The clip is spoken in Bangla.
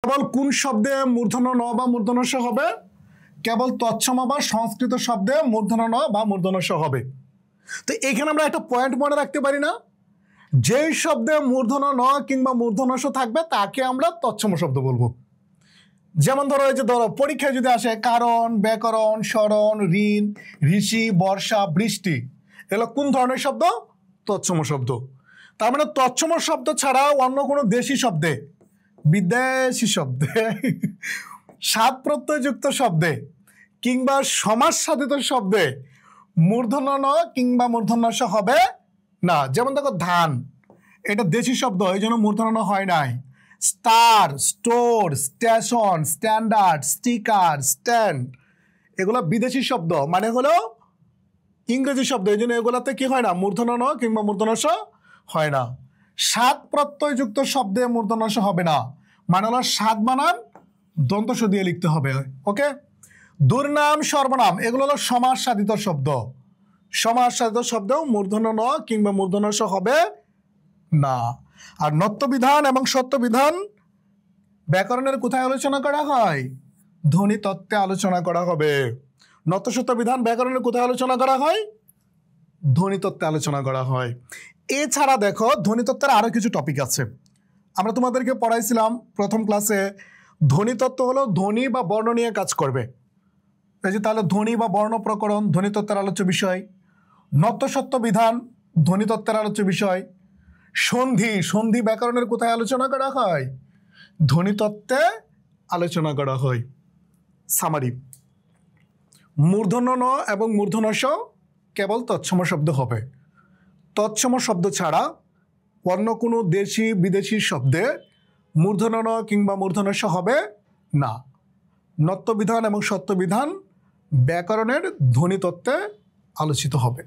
কেবল কোন শব্দে মূর্ধন্য ন বা মূর্ধন্য স হবে? কেবল তৎসম বা সংস্কৃত শব্দে মূর্ধন্য ন বা মূর্ধন্য স হবে। তো এখানে আমরা একটা পয়েন্ট মনে রাখতে পারি না, যেই শব্দে মূর্ধন্য ন কিংবা মূর্ধন্য স থাকবে তাকে আমরা তৎসম শব্দ বলবো। যেমন ধরো এই যে ধরো পরীক্ষায় যদি আসে কারণ, ব্যাকরণ, স্মরণ, ঋণ, ঋষি, বর্ষা, বৃষ্টি, এগুলো কোন ধরনের শব্দ? তৎসম শব্দ। তার মানে তৎসম শব্দ ছাড়া অন্য কোনো দেশি শব্দে, বিদেশি শব্দে, সাত প্রত্যয়যুক্ত শব্দে কিংবা সমাস সাধিত শব্দে মূর্ধন্য ন কিংবা মূর্ধন্য স হবে না। যেমন দেখো ধান, এটা দেশি শব্দ, এই জন্য মূর্ধন্য ন হয় নাই। Star, store, station, standard, sticker, stand, এগুলো বিদেশি শব্দ, মানে হলো ইংরেজি শব্দ, এই জন্য এগুলোতে কি হয় না? মূর্ধন্য ন কিংবা মূর্ধন্য স হয় না। সাত প্রত্যয়যুক্ত শব্দে মূর্ধন্য স হবে না, মানে হলো সাত বানান দন্ত স দিয়ে লিখতে হবে। ওকে। দুর্নাম, সর্বনাম, এগুলো হলো সমাস সাধিত শব্দ। সমাস সাধিত শব্দেও মূর্ধন্য ন কিংবা মূর্ধন্য স হবে না। আর নত্যবিধান এবং সত্যবিধান ব্যাকরণের কোথায় আলোচনা করা হয়? ধ্বনি তত্ত্বে আলোচনা করা হবে। নত্য সত্য বিধান ব্যাকরণের কোথায় আলোচনা করা হয়? ধ্বনি তত্ত্বে আলোচনা করা হয়। এছাড়া দেখো ধ্বনিতত্ত্বের আরো কিছু টপিক আছে, আমরা তোমাদেরকে পড়াইছিলাম প্রথম ক্লাসে। ধ্বনিতত্ত্ব হলো ধ্বনি বা বর্ণ নিয়ে কাজ করবে। এই যে তাহলে ধ্বনি বা বর্ণ প্রকরণ ধ্বনিতত্ত্বের আলোচ্য বিষয়। নত্য সত্য বিধান ধ্বনিতত্ত্বের আলোচ্য বিষয়। সন্ধি, সন্ধি ব্যাকরণের কোথায় আলোচনা করা হয়? ধ্বনিতত্ত্বে আলোচনা করা হয়। সামারি, মূর্ধন্য ন এবং মূর্ধন্য স কেবল তৎসম শব্দ হবে। তৎসম শব্দ ছাড়া অন্য কোনো দেশি বিদেশি শব্দে মূর্ধন্য ন কিংবা মূর্ধন্য স হবে না। নত্যবিধান এবং সত্যবিধান ব্যাকরণের ধ্বনিতত্ত্বে আলোচিত হবে।